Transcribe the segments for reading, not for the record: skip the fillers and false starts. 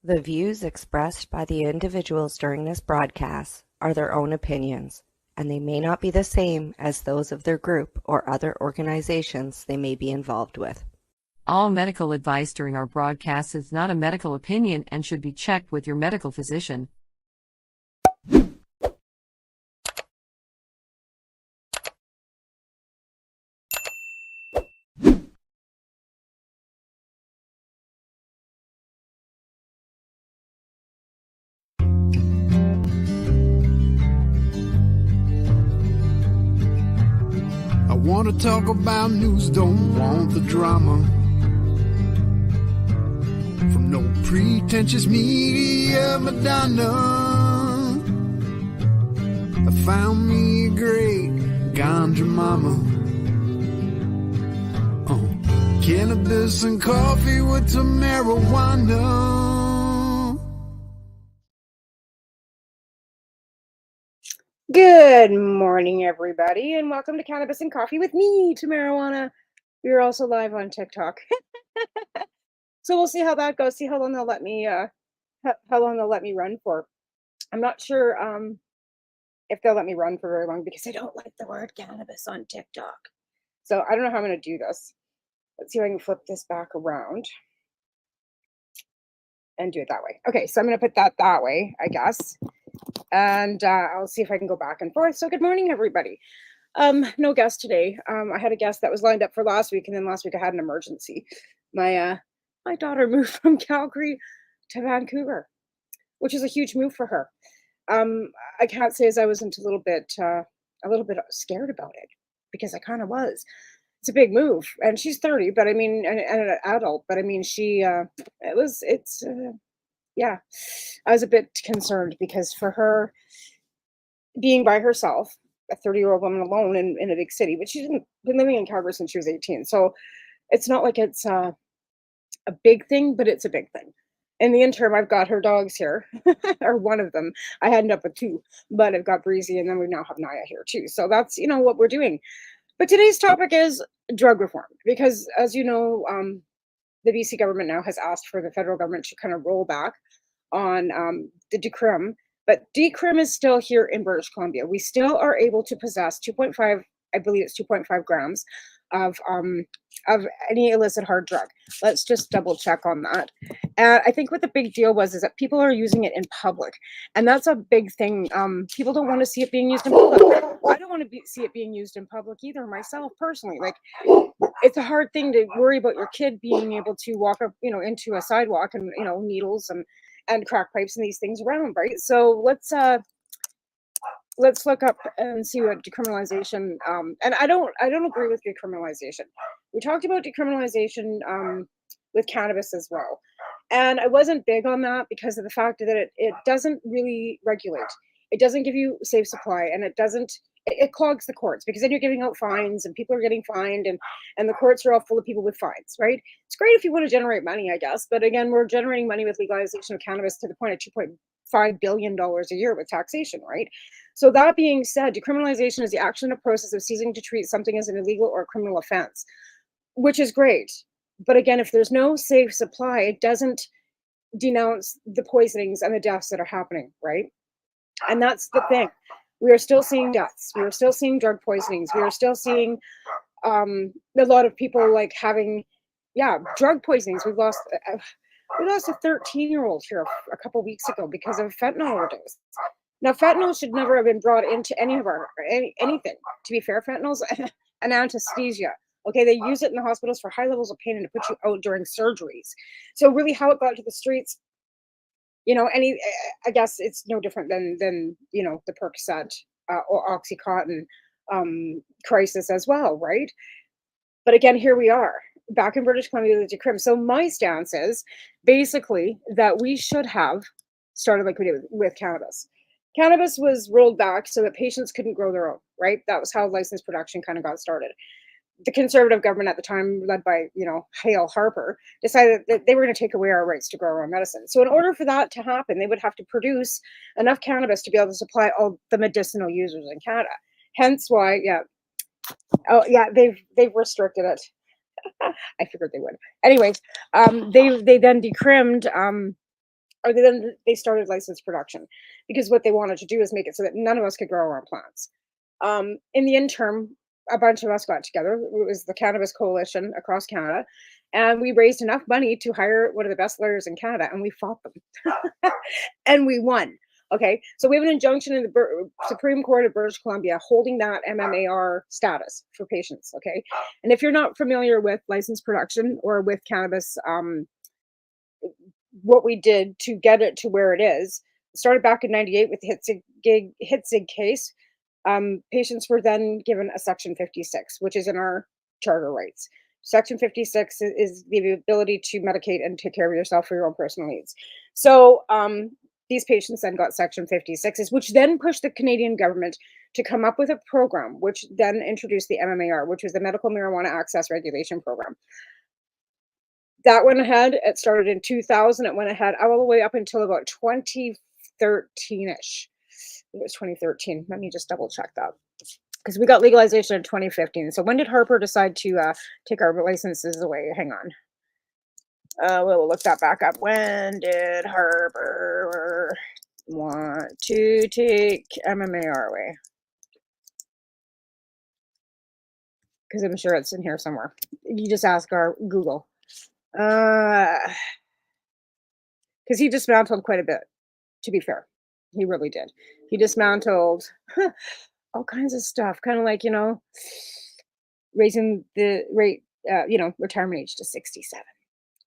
The views expressed by the individuals during this broadcast are their own opinions, and they may not be the same as those of their group or other organizations they may be involved with. All medical advice during our broadcast is not a medical opinion and should be checked with your medical physician. I want to talk about news, don't want the drama. From no pretentious media Madonna. I found me a great ganja mama. Cannabis and coffee with some marijuana. Good morning, everybody, and welcome to Cannabis and Coffee with me, Tamarijuana. We're also live on TikTok. So we'll see how that goes, see how long they'll let me run for. I'm not sure if they'll let me run for very long because I don't like the word cannabis on TikTok. So I don't know how I'm going to do this. Let's see if I can flip this back around and do it that way. Okay, so I'm going to put that way, I guess. And I'll see if I can go back and forth. So good morning, everybody. No guest today. I had a guest that was lined up for last week, and then last week I had an emergency. My daughter moved from Calgary to Vancouver, which is a huge move for her. I can't say as I wasn't a little bit scared about it, because I kind of was. It's a big move, and she's 30, but I mean, and an adult, but I mean, yeah, I was a bit concerned because for her being by herself, a 30-year-old woman alone in a big city, but she's been living in Calgary since she was 18. So it's not like it's a big thing, but it's a big thing. In the interim, I've got her dogs here, or one of them. I ended up with two, but I've got Breezy, and then we now have Naya here too. So that's, what we're doing. But today's topic is drug reform, because as you know, the BC government now has asked for the federal government to kind of roll back on the decrim, but decrim is still here in British Columbia. We still are able to possess 2.5, I believe it's 2.5 grams of any illicit hard drug. Let's just double check on that. I think what the big deal is that people are using it in public, and that's a big thing. People don't want to see it being used in public. I don't want to see it being used in public either, myself personally. Like, it's a hard thing to worry about your kid being able to walk up, into a sidewalk and, needles and crack pipes and these things around, right? So let's look up and see what decriminalization. And I don't agree with decriminalization. We talked about decriminalization with cannabis as well, and I wasn't big on that because of the fact that it doesn't really regulate. It doesn't give you safe supply, and it clogs the courts, because then you're giving out fines and people are getting fined, and the courts are all full of people with fines, right? It's great if you want to generate money, I guess, but again, we're generating money with legalization of cannabis to the point of $2.5 billion a year with taxation, right? So that being said, decriminalization is the action or process of ceasing to treat something as an illegal or criminal offense, which is great. But again, if there's no safe supply, it doesn't denounce the poisonings and the deaths that are happening, right? And that's the thing. We are still seeing deaths. We are still seeing drug poisonings. We are still seeing a lot of people like having, drug poisonings. We lost a 13-year-old here a couple weeks ago because of fentanyl overdose. Now, fentanyl should never have been brought into anything. To be fair, fentanyl's an anesthesia. Okay, they use it in the hospitals for high levels of pain and to put you out during surgeries. So really, how it got to the streets, I guess it's no different than the Percocet or OxyContin crisis as well, right? But again, here we are back in British Columbia with decrim. So my stance is basically that we should have started like we did with cannabis. Cannabis was rolled back so that patients couldn't grow their own, right? That was how licensed production kind of got started. The Conservative government at the time, led by, Hale Harper, decided that they were going to take away our rights to grow our own medicine. So in order for that to happen, they would have to produce enough cannabis to be able to supply all the medicinal users in Canada. Hence why, they've restricted it. I figured they would. Anyways, they then decrimmed or then they started licensed production, because what they wanted to do is make it so that none of us could grow our own plants. In the interim, a bunch of us got together. It was the Cannabis Coalition across Canada, and we raised enough money to hire one of the best lawyers in Canada, and we fought them, and we won. Okay, so we have an injunction in the Supreme Court of British Columbia holding that MMAR status for patients. Okay, and if you're not familiar with licensed production or with cannabis, what we did to get it to where it is, started back in '98 with the Hitzig case. Patients were then given a Section 56, which is in our charter rights. Section 56 is the ability to medicate and take care of yourself for your own personal needs. So these patients then got Section 56s, which then pushed the Canadian government to come up with a program, which then introduced the MMAR, which was the Medical Marijuana Access Regulation Program. That went ahead. It started in 2000. It went ahead all the way up until about 2013-ish. It was 2013. Let me just double check that, because we got legalization in 2015. So when did Harper decide to take our licenses away? Hang on. We'll look that back up. When did Harper want to take MMAR away? Because I'm sure it's in here somewhere. You just ask our Google. Because he dismantled quite a bit, to be fair. He really did. He dismantled all kinds of stuff, kind of like, raising the rate, retirement age to 67.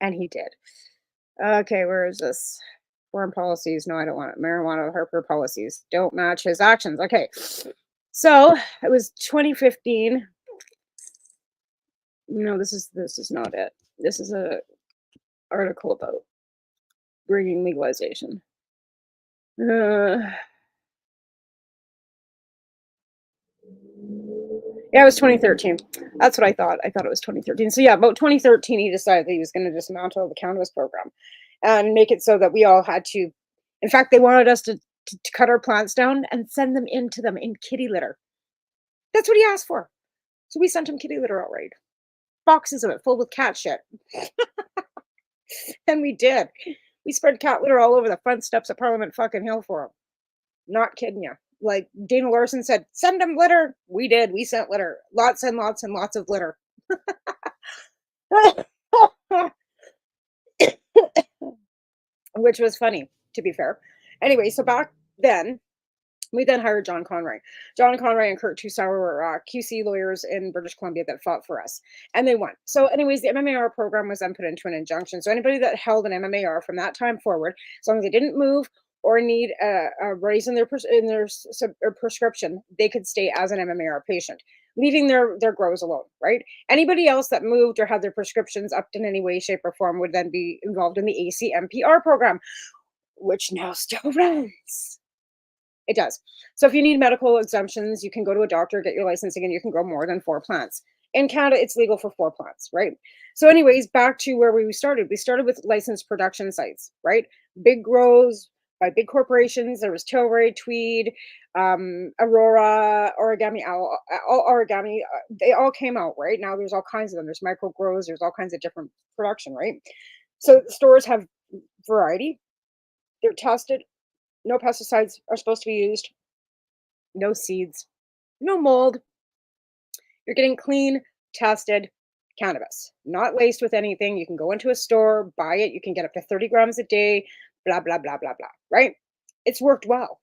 And he did. Okay, where is this? Foreign policies. No, I don't want it. Marijuana Harper policies don't match his actions. Okay. So it was 2015. No, this is not it. This is a article about bringing legalization. Yeah, it was 2013. That's what I thought. I thought it was 2013. So yeah, about 2013, he decided that he was going to dismantle the cannabis program and make it so that we all had to. In fact, they wanted us to cut our plants down and send them into them in kitty litter. That's what he asked for. So we sent him kitty litter outright. Boxes of it filled with cat shit. And we did. We spread cat litter all over the front steps of Parliament fucking Hill for him. Not kidding you. Like Dana Larson said, send them litter. We did. We sent litter. Lots and lots and lots of litter. Which was funny, to be fair. Anyway, so back then, we then hired John Conroy. John Conroy and Kurt Tussauer were QC lawyers in British Columbia that fought for us, and they won. So anyways, the MMAR program was then put into an injunction. So anybody that held an MMAR from that time forward, as long as they didn't move or need a raise in their prescription, they could stay as an MMAR patient, leaving their grows alone, right? Anybody else that moved or had their prescriptions upped in any way, shape, or form would then be involved in the ACMPR program, which now still runs. It does. So if you need medical exemptions, you can go to a doctor, get your licensing, and you can grow more than 4 plants. In Canada, it's legal for 4 plants, right? So anyways, back to where we started. We started with licensed production sites, right? Big grows by big corporations. There was Tilray, Tweed, Aurora, Origami, all Origami. They all came out, right? Now there's all kinds of them. There's micro grows. There's all kinds of different production, right? So stores have variety. They're tested. No pesticides are supposed to be used. No seeds. No mold. You're getting clean, tested cannabis, not laced with anything. You can go into a store, buy it. You can get up to 30 grams a day, blah, blah, blah, blah, blah, right? It's worked well.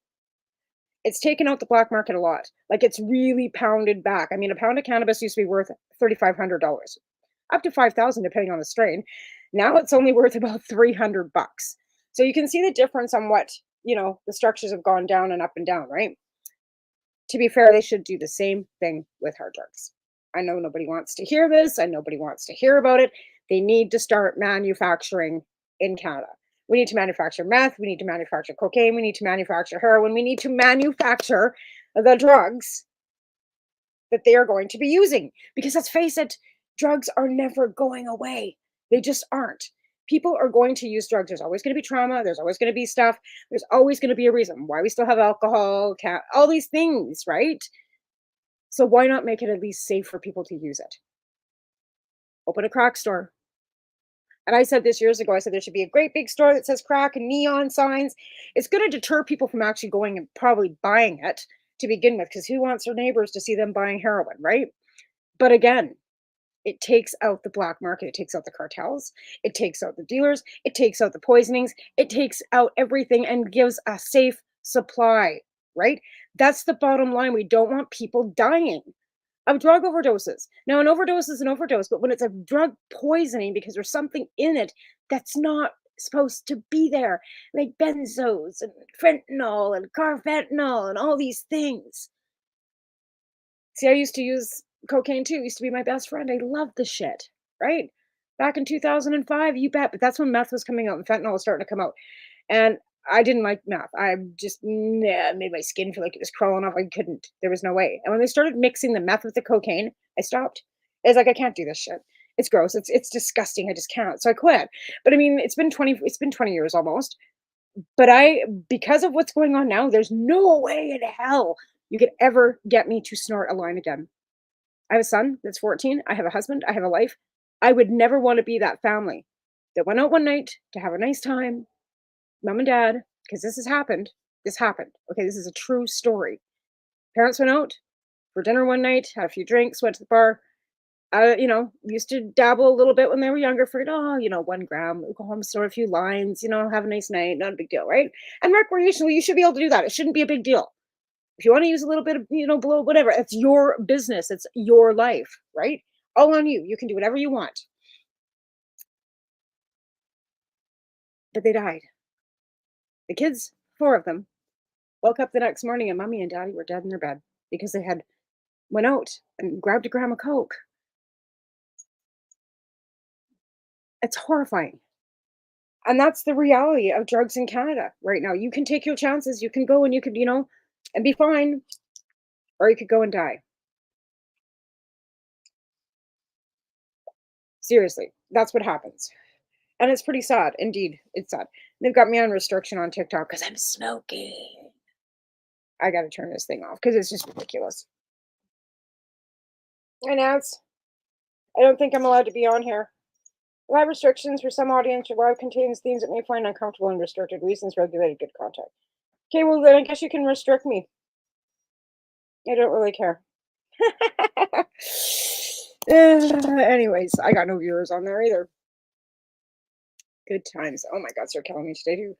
It's taken out the black market a lot. Like, it's really pounded back. I mean, a pound of cannabis used to be worth $3,500, up to $5,000 depending on the strain. Now it's only worth about $300. So you can see the difference on what, the structures have gone down and up and down, right? To be fair, they should do the same thing with hard drugs. I know nobody wants to hear this. I know nobody wants to hear about it. They need to start manufacturing in Canada. We need to manufacture meth. We need to manufacture cocaine. We need to manufacture heroin. We need to manufacture the drugs that they are going to be using. Because let's face it, drugs are never going away. They just aren't. People are going to use drugs. There's always going to be trauma. There's always going to be stuff. There's always going to be a reason why we still have alcohol, all these things, right? So why not make it at least safe for people to use it? Open a crack store. And I said this years ago, I said there should be a great big store that says crack and neon signs. It's going to deter people from actually going and probably buying it to begin with, because who wants their neighbors to see them buying heroin, right? But again, it takes out the black market. It takes out the cartels. It takes out the dealers. It takes out the poisonings. It takes out everything and gives a safe supply, right? That's the bottom line. We don't want people dying of drug overdoses. Now, an overdose is an overdose, but when it's a drug poisoning because there's something in it that's not supposed to be there, like benzos and fentanyl and carfentanil and all these things. See, I used to use cocaine too. It used to be my best friend. I loved the shit, right? Back in 2005, you bet. But that's when meth was coming out and fentanyl was starting to come out. And I didn't like meth. I just made my skin feel like it was crawling off. I couldn't. There was no way. And when they started mixing the meth with the cocaine, I stopped. It's like I can't do this shit. It's gross. It's disgusting. I just can't. So I quit. But I mean, it's been 20 years almost. But because of what's going on now, there's no way in hell you could ever get me to snort a line again. I have a son that's 14. I have a husband. I have a life. I would never want to be that family that went out one night to have a nice time, mom and dad, because this has happened. This happened. Okay, this is a true story. Parents went out for dinner one night, had a few drinks, went to the bar. Used to dabble a little bit when they were younger. Figured, 1 gram, we'll go home, snort a few lines, have a nice night, not a big deal, right? And recreationally, you should be able to do that. It shouldn't be a big deal. If you want to use a little bit of, blow, whatever, it's your business. It's your life, right? All on you. You can do whatever you want. But they died. The kids, 4 of them, woke up the next morning and mommy and daddy were dead in their bed because they had went out and grabbed a gram of coke. It's horrifying. And that's the reality of drugs in Canada right now. You can take your chances. You can go and you could, and be fine, or you could go and die. Seriously, that's what happens. And it's pretty sad. Indeed, it's sad. They've got me on restriction on TikTok because I'm smoking. I got to turn this thing off because it's just ridiculous. And I don't think I'm allowed to be on here. Live restrictions for some audience or live contains themes that may find uncomfortable and restricted. Reasons regulated good content. Okay, well then I guess you can restrict me. I don't really care. Anyways, I got no viewers on there either. Good times. Oh my God, they're killing me today too.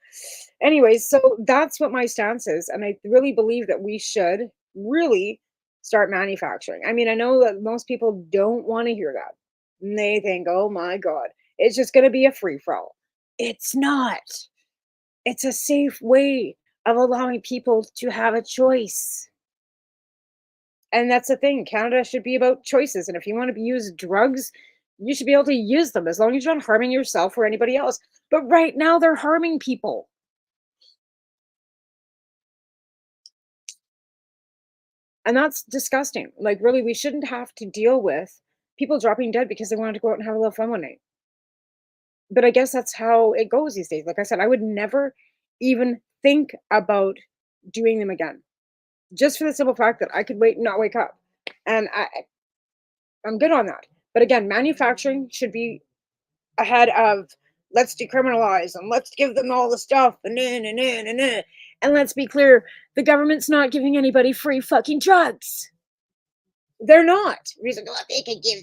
Anyways, so that's what my stance is. And I really believe that we should really start manufacturing. I mean, I know that most people don't want to hear that. And they think, oh my God, it's just going to be a free-for-all. It's not. It's a safe way of allowing people to have a choice. And that's the thing. Canada should be about choices. And if you want to use drugs, you should be able to use them as long as you're not harming yourself or anybody else. But right now, they're harming people. And that's disgusting. Like, really, we shouldn't have to deal with people dropping dead because they wanted to go out and have a little fun one night. But I guess that's how it goes these days. Like I said, I would never even think about doing them again. Just for the simple fact that I could wait and not wake up. And I'm good on that. But again, manufacturing should be ahead of let's decriminalize and let's give them all the stuff and and let's be clear, the government's not giving anybody free fucking drugs. They're not. Reason, well, they could give,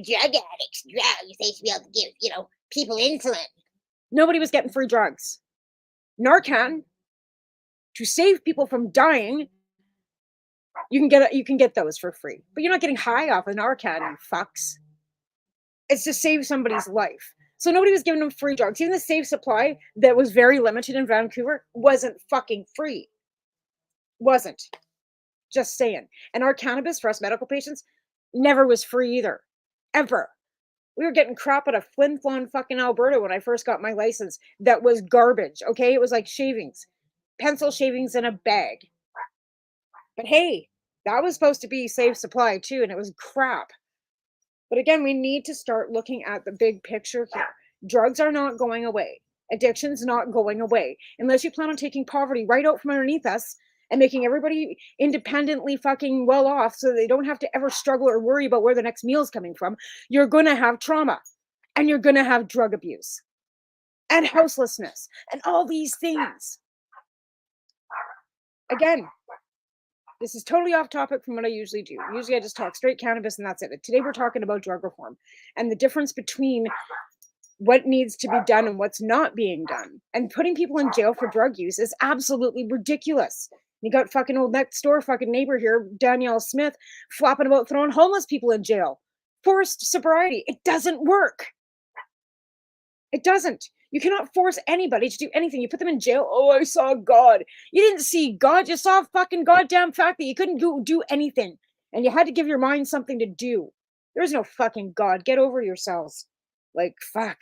drug addicts drugs. They should be able to give, people insulin. Nobody was getting free drugs. Narcan, to save people from dying, you can get those for free. But you're not getting high off of Narcan, you fucks. It's to save somebody's life. So nobody was giving them free drugs. Even the safe supply that was very limited in Vancouver wasn't fucking free. Wasn't. Just saying. And our cannabis for us medical patients never was free either. Ever. We were getting crap out of Flin Flon fucking Alberta when I first got my license. That was garbage, okay? It was like shavings. Pencil shavings in a bag. But hey, that was supposed to be safe supply too, and it was crap. But again, we need to start looking at the big picture here. Drugs are not going away. Addiction's not going away. Unless you plan on taking poverty right out from underneath us and making everybody independently fucking well off so they don't have to ever struggle or worry about where the next meal's coming from, you're going to have trauma. and you're going to have drug abuse and houselessness and all these things. Again, this is totally off topic from what I usually do. Usually I just talk straight cannabis and that's it. Today we're talking about drug reform and the difference between what needs to be done and what's not being done. And putting people in jail for drug use is absolutely ridiculous. You got fucking old next door fucking neighbor here, Danielle Smith, flopping about throwing homeless people in jail. Forced sobriety. It doesn't work. It doesn't. You cannot force anybody to do anything. You put them in jail. Oh, I saw God. You didn't see God. You saw a fucking goddamn fact that you couldn't do anything. And you had to give your mind something to do. There's no fucking God. Get over yourselves. Like, fuck.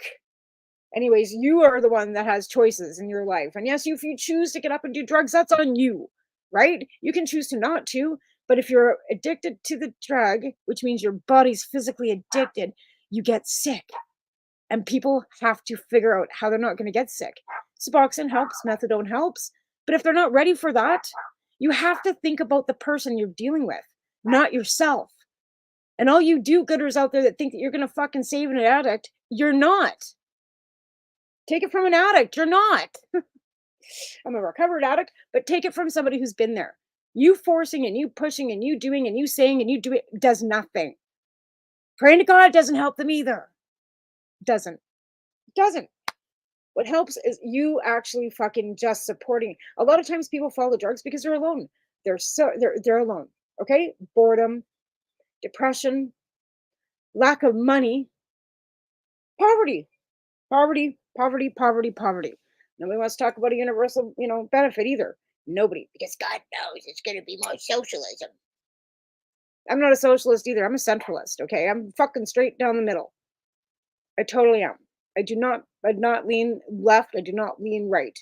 Anyways, you are the one that has choices in your life. And yes, if you choose to get up and do drugs, that's on you, right? You can choose to not to. But if you're addicted to the drug, which means your body's physically addicted, you get sick. And people have to figure out how they're not going to get sick. Suboxone helps, methadone helps. But if they're not ready for that, you have to think about the person you're dealing with, not yourself. And all you do-gooders out there that think that you're going to fucking save an addict, you're not. Take it from an addict. You're not. I'm a recovered addict, but take it from somebody who's been there. You forcing and you pushing and you doing and you saying and you do it does nothing. Praying to God doesn't help them either. Doesn't. What helps is you actually fucking just supporting. A lot of times people follow drugs because they're alone. They're alone. Okay? Boredom, depression, lack of money, poverty. Poverty. Nobody wants to talk about a universal, benefit either. Nobody, because God knows it's going to be more socialism. I'm not a socialist either. I'm a centralist. Okay, I'm fucking straight down the middle. I totally am. I do not lean left. I do not lean right.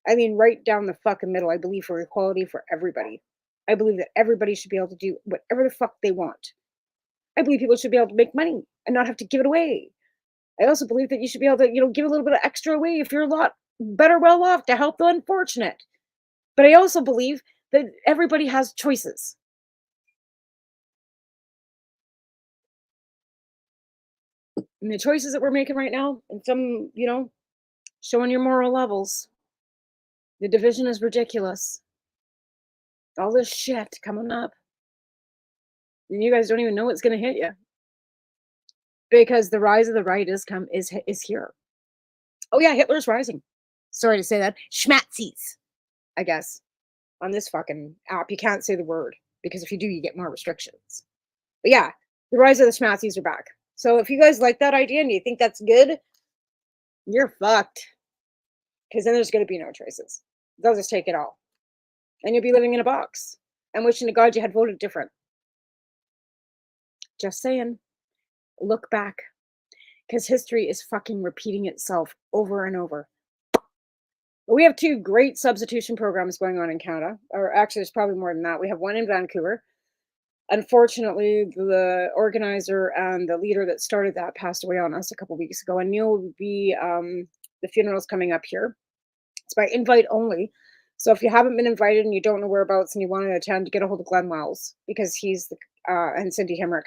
I lean right down the fucking middle. I believe for equality for everybody. I believe that everybody should be able to do whatever the fuck they want. I believe people should be able to make money and not have to give it away. I also believe that you should be able to, give a little bit of extra away if you're a lot better well off to help the unfortunate. But I also believe that everybody has choices. And the choices that we're making right now, and some, showing your moral levels, the division is ridiculous. All this shit coming up. And you guys don't even know what's going to hit you. Because the rise of the right is here. Oh yeah, Hitler's rising. Sorry to say that. Schmatzis, I guess. On this fucking app, you can't say the word because if you do, you get more restrictions. But yeah, the rise of the schmatzis are back. So if you guys like that idea and you think that's good, you're fucked. Because then there's going to be no choices. They'll just take it all. And you'll be living in a box. And wishing to God you had voted different. Just saying. Look back. Because history is fucking repeating itself over and over. But we have two great substitution programs going on in Canada. Or actually, there's probably more than that. We have one in Vancouver. Unfortunately, the organizer and the leader that started that passed away on us a couple weeks ago. And Neil will be, the funeral's coming up here. It's by invite only. So if you haven't been invited and you don't know whereabouts and you want to attend, get a hold of Glenn Wells because he's and Cindy Hemrick.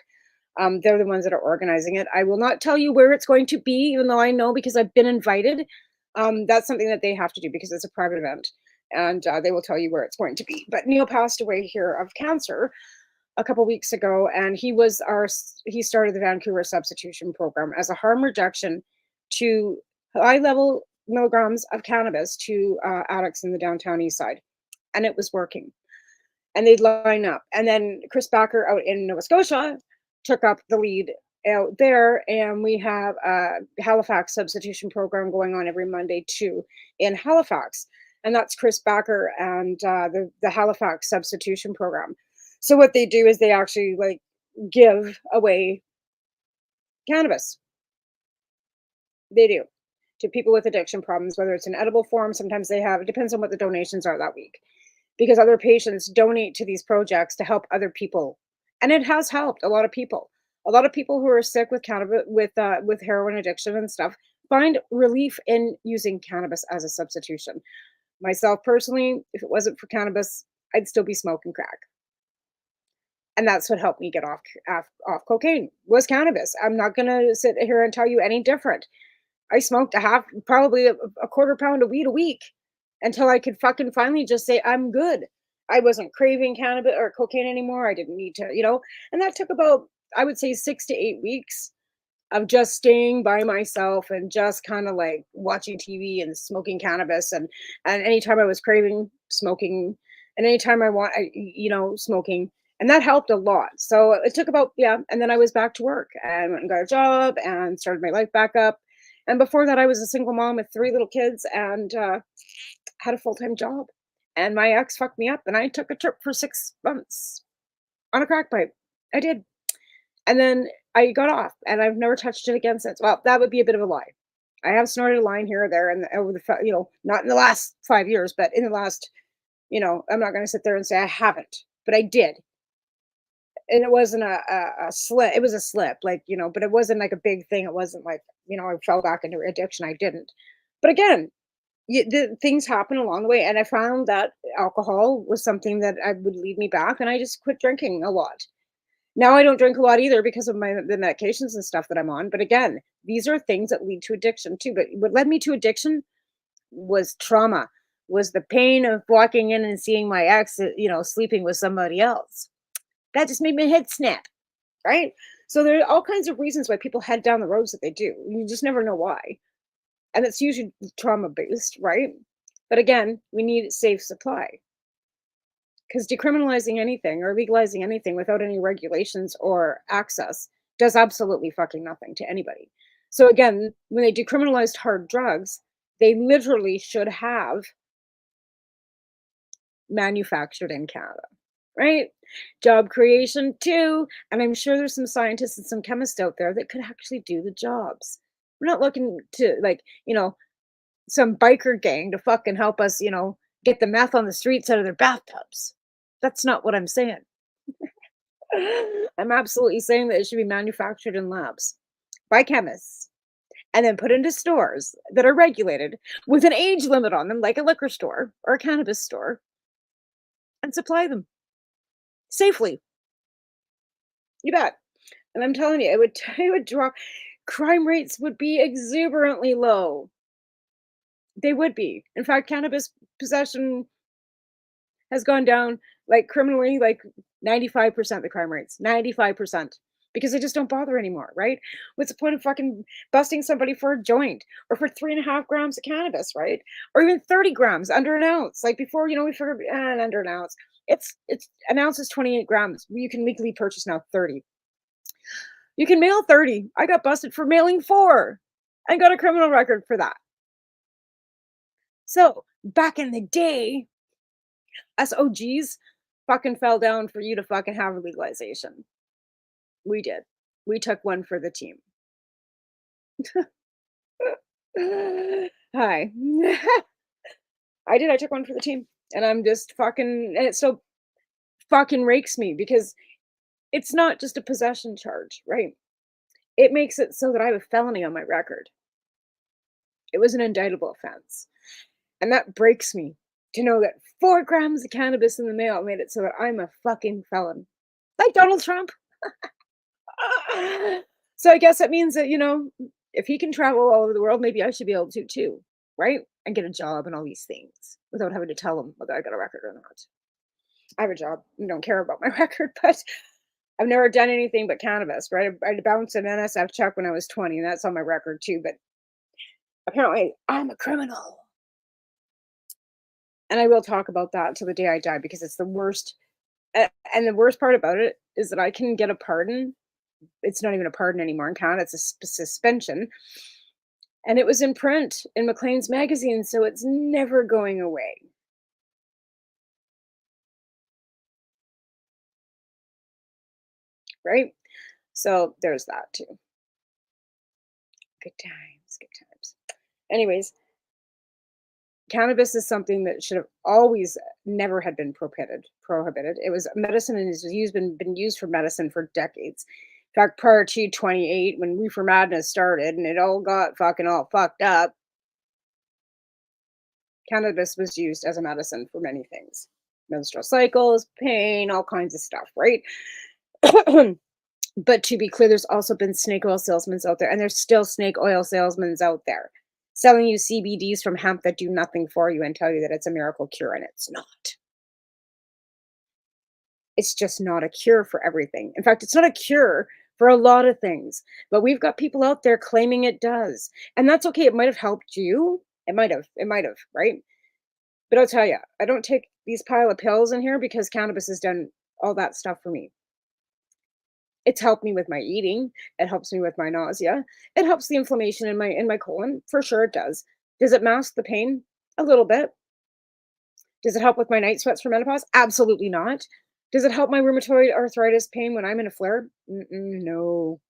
They're the ones that are organizing it. I will not tell you where it's going to be, even though I know because I've been invited. That's something that they have to do because it's a private event. And they will tell you where it's going to be. But Neil passed away here of cancer a couple weeks ago, and he started the Vancouver substitution program as a harm reduction to high level milligrams of cannabis to addicts in the downtown east side. And it was working. And they'd line up. And then Chris Backer out in Nova Scotia took up the lead out there, and we have a Halifax substitution program going on every Monday too in Halifax. And that's Chris Backer and the Halifax substitution program. So what they do is they actually give away cannabis. They do to people with addiction problems, whether it's in edible form. Sometimes it depends on what the donations are that week, because other patients donate to these projects to help other people. And it has helped a lot of people. A lot of people who are sick with cannabis, with heroin addiction and stuff, find relief in using cannabis as a substitution. Myself personally, if it wasn't for cannabis, I'd still be smoking crack. And that's what helped me get off cocaine was cannabis. I'm not gonna sit here and tell you any different. I smoked probably a quarter pound of weed a week until I could fucking finally just say I'm good. I wasn't craving cannabis or cocaine anymore. I didn't need to, and that took about, I would say, 6 to 8 weeks of just staying by myself and just kind of like watching TV and smoking cannabis, and anytime I was craving smoking, and anytime smoking, and that helped a lot. So it took about, yeah, and then I was back to work and went and got a job and started my life back up. And before that, I was a single mom with 3 little kids and had a full-time job. And my ex fucked me up, and I took a trip for 6 months on a crack pipe. I did. And then I got off, and I've never touched it again since. Well, that would be a bit of a lie. I have snorted a line here or there, and over not in the last 5 years, but in the last, I'm not going to sit there and say I haven't, but I did. And it wasn't a slip. It was a slip, like, but it wasn't like a big thing. It wasn't like, I fell back into addiction. I didn't. But again, the things happen along the way. And I found that alcohol was something that I would lead me back, and I just quit drinking a lot. Now I don't drink a lot either because of the medications and stuff that I'm on. But again, these are things that lead to addiction too. But what led me to addiction was trauma, was the pain of walking in and seeing my ex, sleeping with somebody else. That just made my head snap, right? So there are all kinds of reasons why people head down the roads that they do. You just never know why. And it's usually trauma based, right? But again, we need safe supply. Because decriminalizing anything or legalizing anything without any regulations or access does absolutely fucking nothing to anybody. So again, when they decriminalized hard drugs, they literally should have manufactured in Canada, right? Job creation too. And I'm sure there's some scientists and some chemists out there that could actually do the jobs. We're not looking to, like, some biker gang to fucking help us, get the meth on the streets out of their bathtubs. That's not what I'm saying. I'm absolutely saying that it should be manufactured in labs by chemists and then put into stores that are regulated with an age limit on them, like a liquor store or a cannabis store, and supply them safely. You bet. And I'm telling you, it would drop. Crime rates would be exuberantly low. They would be. In fact, cannabis possession has gone down, like, criminally, like 95% the crime rates. 95%. Because they just don't bother anymore, right? What's the point of fucking busting somebody for a joint or for 3.5 grams of cannabis, right? Or even 30 grams, under an ounce. Like before, we figured under an ounce. It's an ounce is 28 grams. You can legally purchase now 30. You can mail 30. I got busted for mailing 4 and got a criminal record for that. So back in the day, us OGs fucking fell down for you to fucking have legalization. We did. We took one for the team. Hi. I did. I took one for the team. And I'm just fucking, and it so fucking rakes me because it's not just a possession charge, right? It makes it so that I have a felony on my record. It was an indictable offense. And that breaks me to know that 4 grams of cannabis in the mail made it so that I'm a fucking felon. Like Donald Trump. So I guess that means that, if he can travel all over the world, maybe I should be able to too, right? And get a job and all these things without having to tell him whether I got a record or not. I have a job. I don't care about my record, but I've never done anything but cannabis, right? I bounced an NSF check when I was 20, and that's on my record too, but apparently I'm a criminal. And I will talk about that till the day I die because it's the worst. And the worst part about it is that I can get a pardon. It's not even a pardon anymore in Canada. It's a suspension. And it was in print in Maclean's magazine, so it's never going away. Right? So there's that too. Good times, good times. Anyways, cannabis is something that should have always never had been prohibited. It was medicine and has been used for medicine for decades. In fact, prior to 28, when Reefer Madness started and it all got fucking all fucked up, cannabis was used as a medicine for many things. menstrual cycles, pain, all kinds of stuff, right? But to be clear, there's also been snake oil salesmen out there, and there's still snake oil salesmen out there selling you CBDs from hemp that do nothing for you and tell you that it's a miracle cure, and it's not. It's just not a cure for everything. In fact, it's not a cure for a lot of things, but we've got people out there claiming it does. And that's okay. It might have helped you. It might have, right? But I'll tell you, I don't take these pile of pills in here because cannabis has done all that stuff for me. It's helped me with my eating. It helps me with my nausea. It helps the inflammation in my colon. For sure it does. Does it mask the pain? A little bit. Does it help with my night sweats for menopause? Absolutely not. Does it help my rheumatoid arthritis pain when I'm in a flare? No.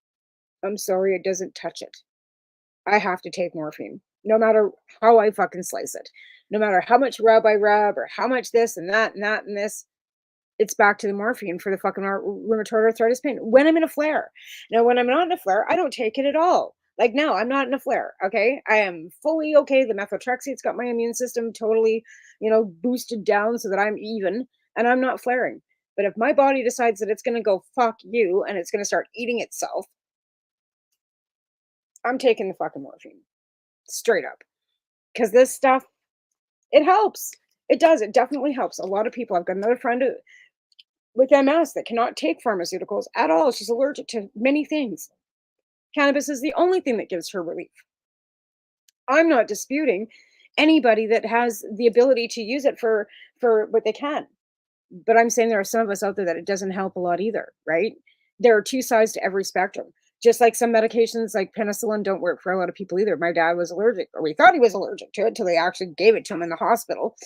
I'm sorry, it doesn't touch it. I have to take morphine, no matter how I fucking slice it. No matter how much rub I rub or how much this and that and that and this, it's back to the morphine for the fucking rheumatoid arthritis pain when I'm in a flare. Now, when I'm not in a flare, I don't take it at all. Like, no, I'm not in a flare. Okay. I am fully okay. The methotrexate's got my immune system totally, boosted down so that I'm even and I'm not flaring. But if my body decides that it's going to go fuck you and it's going to start eating itself, I'm taking the fucking morphine straight up. Because this stuff, it helps. It does. It definitely helps. A lot of people. I've got another friend with MS that cannot take pharmaceuticals at all. She's allergic to many things. Cannabis is the only thing that gives her relief. I'm not disputing anybody that has the ability to use it for what they can. But I'm saying there are some of us out there that it doesn't help a lot either, right? There are two sides to every spectrum. Just like some medications like penicillin don't work for a lot of people either. My dad was allergic, or we thought he was allergic to it until they actually gave it to him in the hospital.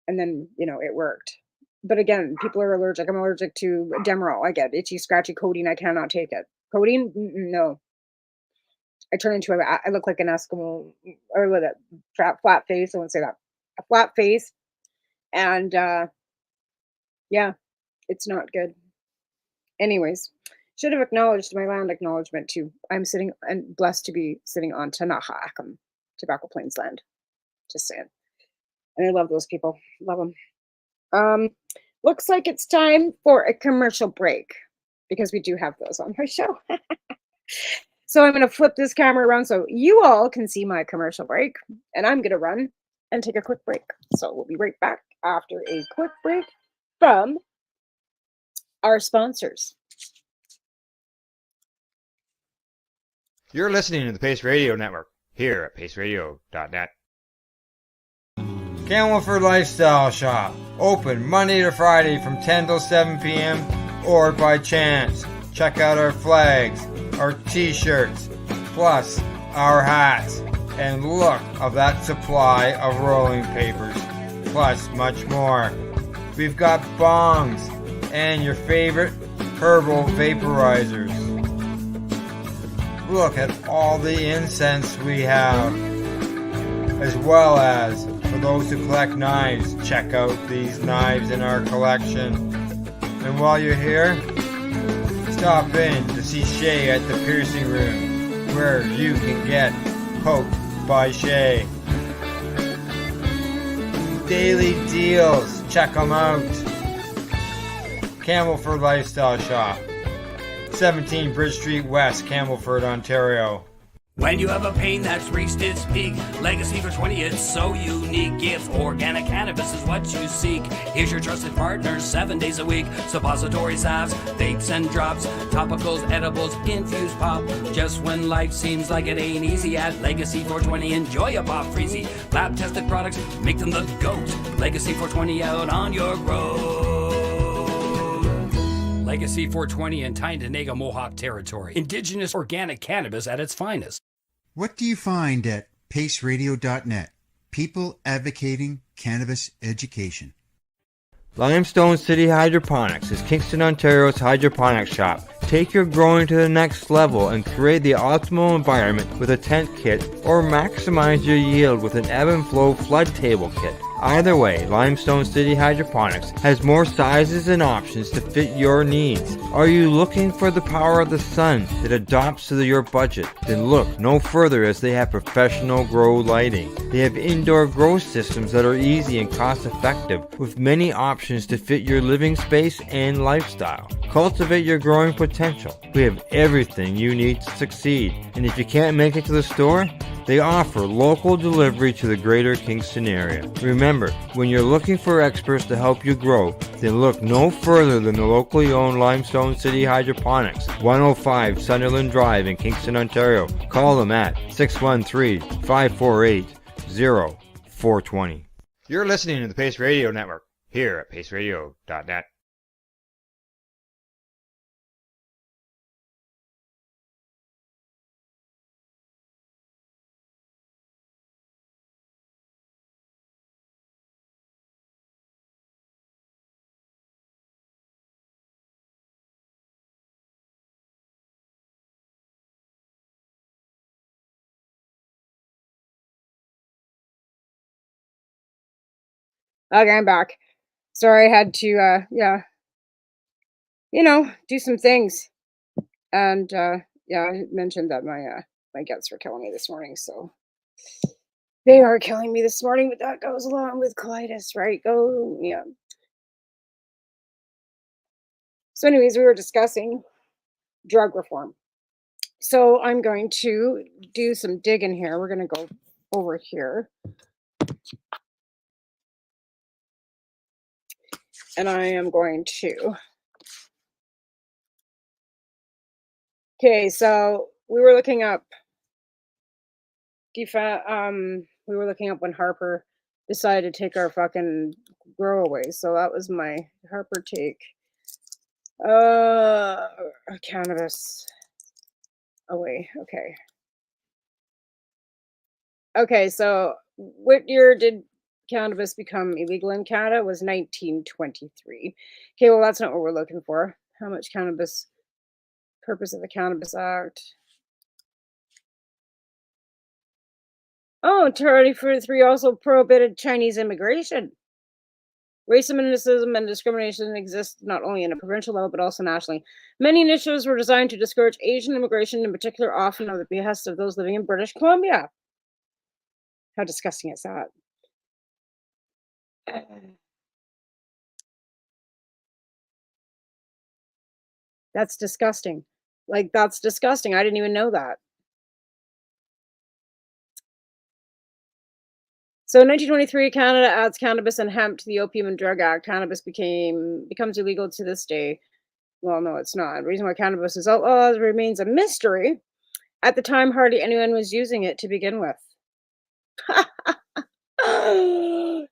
And then, it worked. But again, people are allergic. I'm allergic to Demerol. I get itchy, scratchy codeine. I cannot take it. Codeine? No. I turn into I look like an Eskimo, or with a flat face. I wouldn't say that. A flat face. And yeah, it's not good. Anyways, should have acknowledged my land acknowledgement too. I'm sitting and blessed to be sitting on Tanaha'akam, Tobacco Plains land. Just saying. And I love those people. Love them. Looks like it's time for a commercial break because we do have those on my show. So I'm going to flip this camera around so you all can see my commercial break, and I'm going to run and take a quick break. So we'll be right back after a quick break from our sponsors. You're listening to the Pace Radio Network here at paceradio.net. Camelford Lifestyle Shop, open Monday to Friday from 10 till 7 p.m. or by chance. Check out our flags, our t-shirts, plus our hats, and look of that supply of rolling papers, plus much more. We've got bongs and your favorite herbal vaporizers. Look at all the incense we have, as well as for those who collect knives, check out these knives in our collection. And while you're here, stop in to see Shay at the piercing room, where you can get poked by Shay. Daily deals, check them out. Camelford Lifestyle Shop, 17 Bridge Street West, Camelford, Ontario. When you have a pain that's reached its peak, Legacy for 20, it's so unique. If organic cannabis is what you seek, here's your trusted partner 7 days a week. Suppository salves, vapes and drops, topicals, edibles, infused pop. Just when life seems like it ain't easy, at Legacy 420, enjoy a pop freezy. Lab tested products, make them the GOAT. Legacy 420 out on your road. Legacy 420 in Tyendinaga Mohawk territory. Indigenous organic cannabis at its finest. What do you find at paceradio.net? People advocating cannabis education. Limestone City Hydroponics is Kingston, Ontario's hydroponics shop, Take your growing to the next level and create the optimal environment with a tent kit, or maximize your yield with an ebb and flow flood table kit. Either way, Limestone City Hydroponics has more sizes and options to fit your needs. Are you looking for the power of the sun that adapts to your budget? Then look no further, as they have professional grow lighting. They have indoor grow systems that are easy and cost effective, with many options to fit your living space and lifestyle. Cultivate your growing potential. We have everything you need to succeed. And if you can't make it to the store, they offer local delivery to the greater Kingston area. Remember, when you're looking for experts to help you grow, then look no further than the locally owned Limestone City Hydroponics, 105 Sunderland Drive in Kingston, Ontario. Call them at 613-548-0420. You're listening to the Pace Radio Network here at paceradio.net. Okay, I'm back. Sorry, I had to, do some things. And, I mentioned that my guts were killing me this morning, so they are killing me this morning, but that goes along with colitis, right? Yeah. So anyways, we were discussing drug reform. So I'm going to do some digging here. We're going to go over here. And I am going to. Okay, so we were looking up we were looking up when Harper decided to take our fucking grow away. So that was my Harper take. Cannabis away. Okay, so what year did cannabis become illegal in Canada? It was 1923. Okay, well, that's not what we're looking for. How much cannabis, purpose of the Cannabis Act. Oh, 1943 also prohibited Chinese immigration. Racism and discrimination exist not only in a provincial level but also nationally. Many initiatives were designed to discourage Asian immigration, in particular, often at the behest of those living in British Columbia. How disgusting is that? That's disgusting. Like, that's disgusting. I didn't even know that. So in 1923, Canada adds cannabis and hemp to the Opium and Drug Act. Cannabis becomes illegal to this day. Well, no, it's not. The reason why cannabis is outlawed remains a mystery. At the time, hardly anyone was using it to begin with.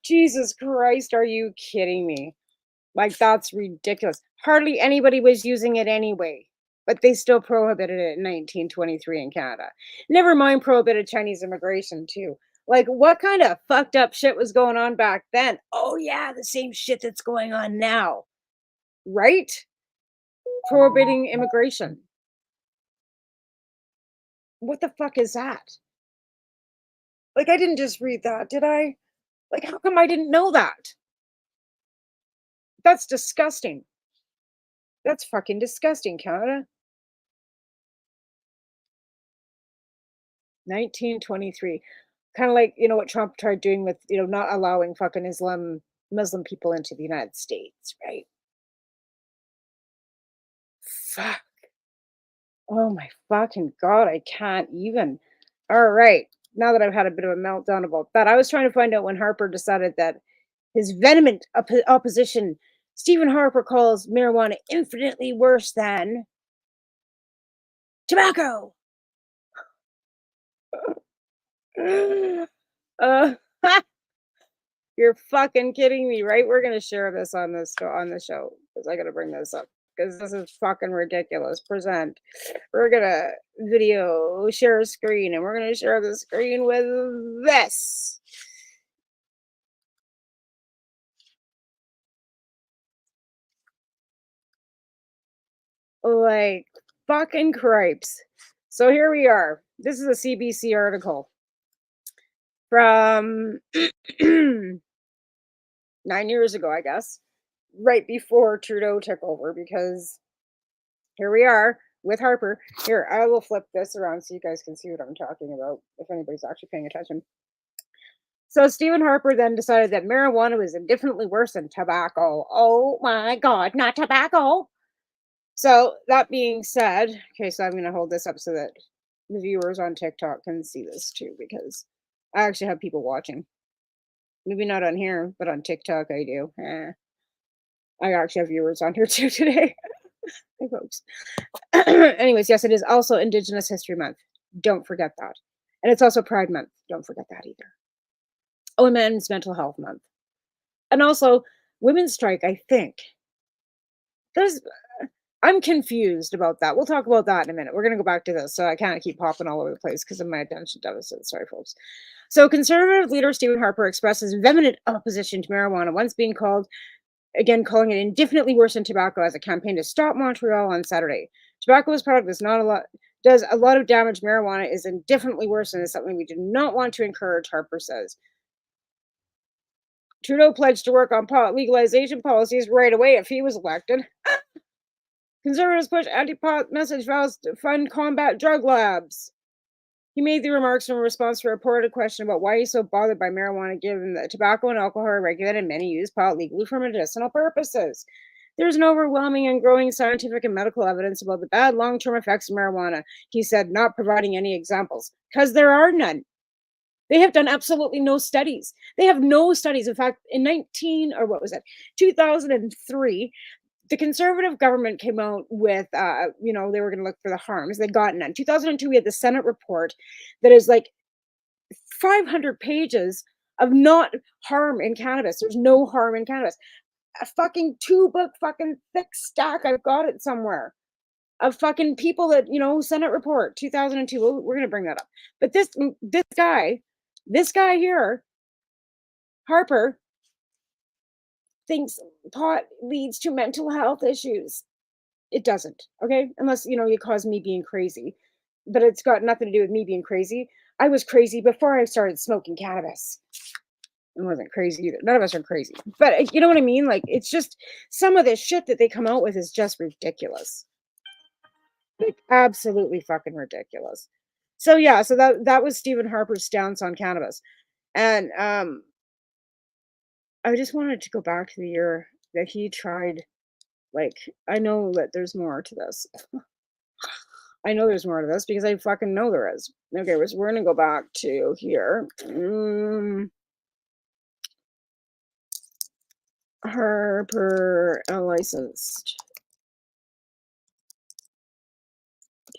Jesus Christ, are you kidding me? Like, that's ridiculous. Hardly anybody was using it anyway, but they still prohibited it in 1923 in Canada. Never mind prohibited Chinese immigration, too. Like, what kind of fucked up shit was going on back then? Oh, yeah, the same shit that's going on now. Right? Prohibiting immigration. What the fuck is that? Like, I didn't just read that, did I? Like, how come I didn't know that? That's disgusting. That's fucking disgusting, Canada. 1923. Kind of like, what Trump tried doing with, not allowing fucking Muslim people into the United States, right? Fuck. Oh my fucking God, I can't even. All right. Now that I've had a bit of a meltdown about that, I was trying to find out when Harper decided that his vehement opposition, Stephen Harper calls marijuana infinitely worse than tobacco. You're fucking kidding me, right? We're gonna share this on the show because I gotta bring this up because this is fucking ridiculous. Present. We're gonna video share a screen and we're gonna share the screen with this. Like, fucking cripes. So here we are. This is a CBC article from 9 years ago, I guess, right before Trudeau took over, because here we are with Harper. Here, I will flip this around so you guys can see what I'm talking about, if anybody's actually paying attention. So Stephen Harper then decided that marijuana was infinitely worse than tobacco. Oh my God, not tobacco. So that being said, okay, so I'm going to hold this up so that the viewers on TikTok can see this too, because I actually have people watching. Maybe not on here, but on TikTok I do. I actually have viewers on here too today. Hey, folks. Anyways, yes, it is also Indigenous History Month. Don't forget that. And it's also Pride Month. Don't forget that either. Oh, and Men's Mental Health Month. And also Women's Strike, I think. I'm confused about that. We'll talk about that in a minute. We're going to go back to this, so I can't keep popping all over the place because of my attention deficit. Sorry, folks. So Conservative leader Stephen Harper expresses vehement opposition to marijuana, once being called, again, calling it indefinitely worse than tobacco, as a campaign to stop Montreal on Saturday. Tobacco as product does a lot of damage. Marijuana is indefinitely worse and is something we do not want to encourage, Harper says. Trudeau pledged to work on legalization policies right away if he was elected. Conservatives push anti-pot message, vows to fund combat drug labs. He made the remarks in response to a reported question about why he's so bothered by marijuana, given that tobacco and alcohol are regulated and many use pot legally for medicinal purposes. There's an overwhelming and growing scientific and medical evidence about the bad long-term effects of marijuana, he said, not providing any examples, because there are none. They have done absolutely no studies. They have no studies. In fact, in 2003, the Conservative government came out with, they were going to look for the harms. They got none. 2002, we had the Senate report that is like 500 pages of not harm in cannabis. There's no harm in cannabis. A fucking 2-book fucking thick stack. I've got it somewhere. Of fucking people that, Senate report 2002. We're going to bring that up. But this guy here, Harper, thinks pot leads to mental health issues. It doesn't, okay? Unless, you cause me being crazy. But it's got nothing to do with me being crazy. I was crazy before I started smoking cannabis. I wasn't crazy either. None of us are crazy. But you know what I mean? Like, it's just, some of this shit that they come out with is just ridiculous. Like, absolutely fucking ridiculous. So yeah, so that was Stephen Harper's stance on cannabis. And I just wanted to go back to the year that he tried. Like, I know that there's more to this. I know there's more to this because I fucking know there is. Okay, we're going to go back to here. Harper licensed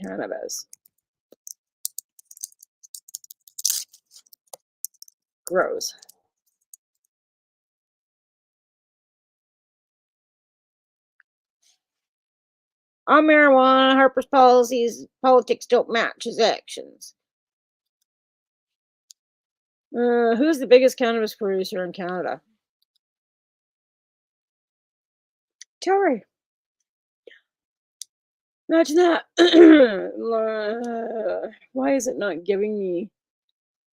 cannabis grows. On marijuana, Harper's politics don't match his actions. Who's the biggest cannabis producer in Canada? Tilray. Imagine that. Why is it not giving me?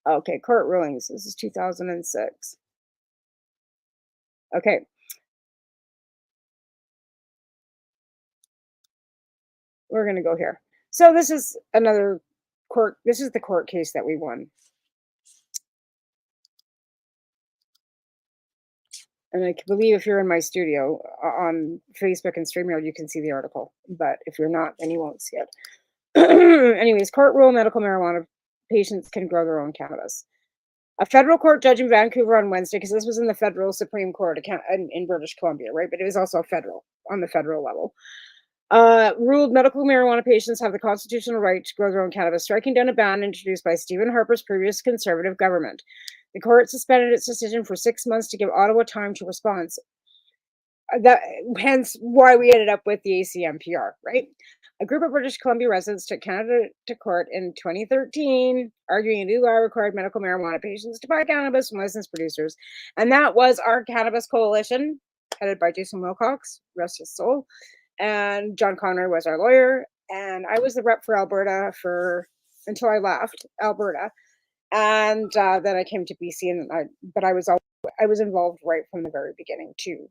Okay, court rulings. This is 2006. Okay. We're going to go here. So this is another court. This is the court case that we won. And I believe if you're in my studio on Facebook and StreamYard, you can see the article. But if you're not, then you won't see it. Anyways, court rule medical marijuana patients can grow their own cannabis. A federal court judge in Vancouver on Wednesday, because this was in the federal Supreme Court in British Columbia, right? But it was also on the federal level. Ruled medical marijuana patients have the constitutional right to grow their own cannabis, striking down a ban introduced by Stephen Harper's previous Conservative government. The court suspended its decision for 6 months to give Ottawa time to respond. Hence why we ended up with the ACMPR, right? A group of British Columbia residents took Canada to court in 2013, arguing a new law required medical marijuana patients to buy cannabis from licensed producers. And that was our Cannabis Coalition, headed by Jason Wilcox, rest his soul, and John Conroy was our lawyer, and I was the rep for Alberta until I left Alberta, and then I came to BC, but I was involved right from the very beginning too,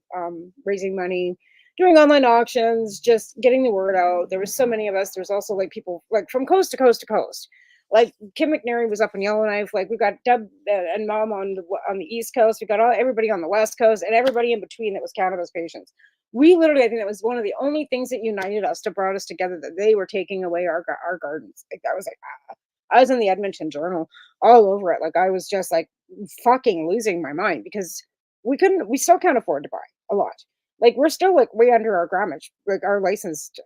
raising money, doing online auctions, just getting the word out. There was so many of us. There's also like people like from coast to coast to coast. Like Kim McNary was up in Yellowknife. Like we got Deb and Mom on the East Coast. We got everybody on the West Coast and everybody in between that was cannabis patients. We literally, I think that was one of the only things that united us, to brought us together, that they were taking away our gardens. Like that was like, I was in the Edmonton Journal all over it. Like I was just like fucking losing my mind because we still can't afford to buy a lot. Like we're still like way under our grammage, like our licensed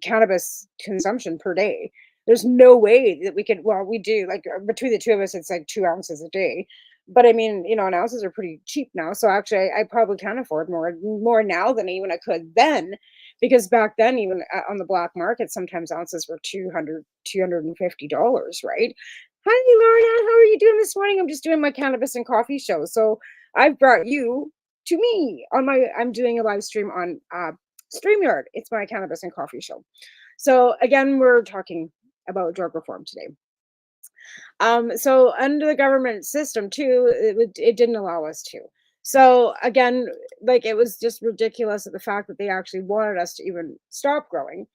cannabis consumption per day. There's no way that we could, well, we do, like between the two of us, it's like 2 ounces a day. But I mean, and ounces are pretty cheap now. So actually I probably can afford more now than even I could then, because back then, even on the black market, sometimes ounces were $250, right? Hi, Lorna, how are you doing this morning? I'm just doing my cannabis and coffee show. So I've brought you to me I'm doing a live stream on StreamYard. It's my cannabis and coffee show. So again, we're talking about drug reform today. So under the government system too, it didn't allow us to. So again, like it was just ridiculous at the fact that they actually wanted us to even stop growing.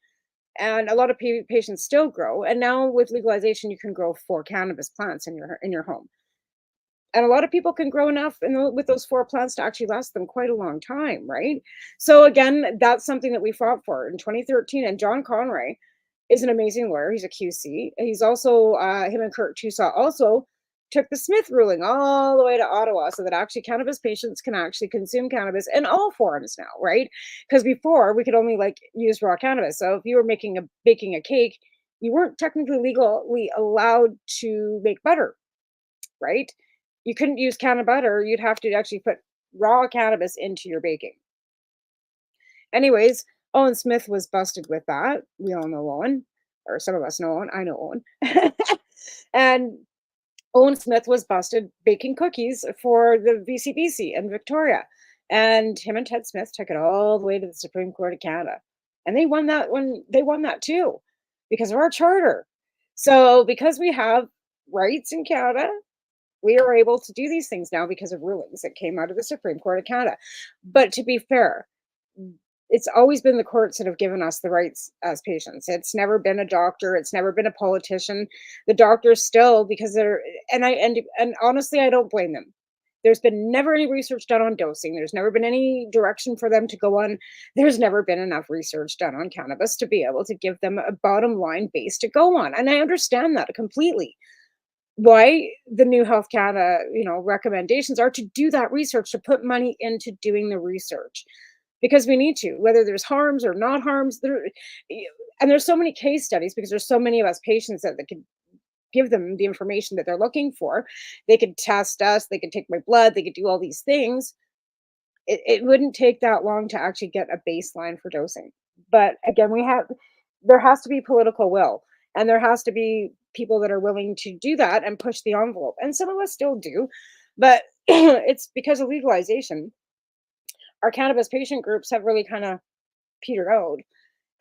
And a lot of patients still grow. And now with legalization, you can grow 4 cannabis plants in your home. And a lot of people can grow enough with those 4 plants to actually last them quite a long time, right? So again, that's something that we fought for in 2013. And John Conroy is an amazing lawyer. He's a QC. He's also, him and Kurt Tusaw also took the Smith ruling all the way to Ottawa, so that actually cannabis patients can actually consume cannabis in all forms now, right? Because before we could only like use raw cannabis. So if you were baking a cake, you weren't technically legally allowed to make butter, right? You couldn't use canned butter. You'd have to actually put raw cannabis into your baking. Anyways, Owen Smith was busted with that. We all know Owen, or some of us know Owen. I know Owen. And Owen Smith was busted baking cookies for the VCBC in Victoria. And him and Ted Smith took it all the way to the Supreme Court of Canada. And they won that too, because of our charter. So because we have rights in Canada, we are able to do these things now because of rulings that came out of the Supreme Court of Canada. But to be fair, it's always been the courts that have given us the rights as patients. It's never been a doctor. It's never been a politician. The doctors still, because and honestly, I don't blame them. There's been never any research done on dosing. There's never been any direction for them to go on. There's never been enough research done on cannabis to be able to give them a bottom line base to go on. And I understand that completely. Why the new Health Canada, recommendations are to do that research, to put money into doing the research, because we need to, whether there's harms or not harms. And there's so many case studies, because there's so many of us patients that could give them the information that they're looking for. They could test us, they could take my blood, they could do all these things. It wouldn't take that long to actually get a baseline for dosing. But again, there has to be political will, and there has to be people that are willing to do that and push the envelope. And some of us still do, but it's because of legalization. Our cannabis patient groups have really kind of petered out.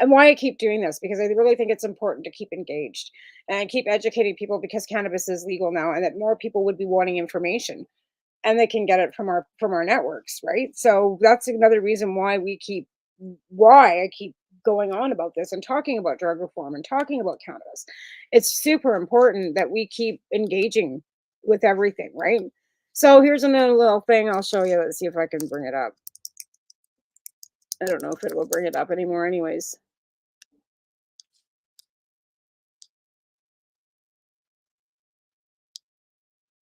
And why I keep doing this, because I really think it's important to keep engaged and keep educating people, because cannabis is legal now, and that more people would be wanting information, and they can get it from our networks, right? So that's another reason why I keep going on about this and talking about drug reform and talking about cannabis. It's super important that we keep engaging with everything, right? So here's another little thing I'll show you. Let's see if I can bring it up. I don't know if it will bring it up anymore anyways.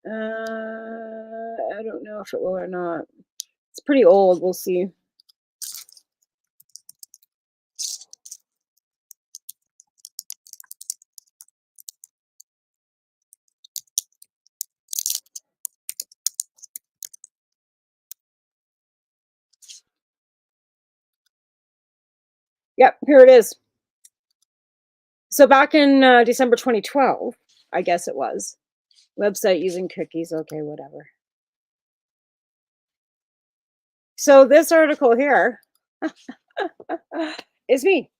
I don't know if it will or not. It's pretty old. We'll see. Yep, here it is. So back in December 2012, I guess it was. Website using cookies. Okay, whatever. So this article here is me,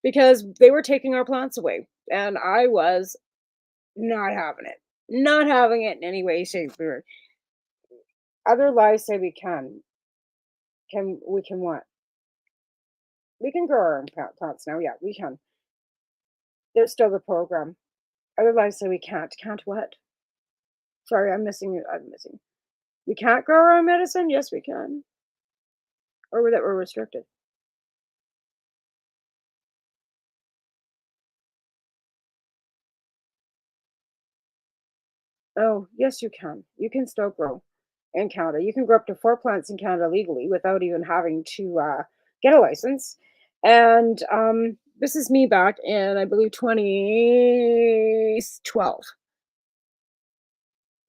because they were taking our plants away, and I was not having it. Not having it in any way, shape, or other lives say we can. We can what? We can grow our own plants now. Yeah, we can. There's still the program. Other lives say we can't. Can't what? Sorry, I'm missing you. I'm missing. We can't grow our own medicine? Yes, we can. Or that we're restricted. Oh, yes, you can. You can still grow in Canada. You can grow up to 4 plants in Canada legally without even having to get a license. And this is me back in, I believe, 2012,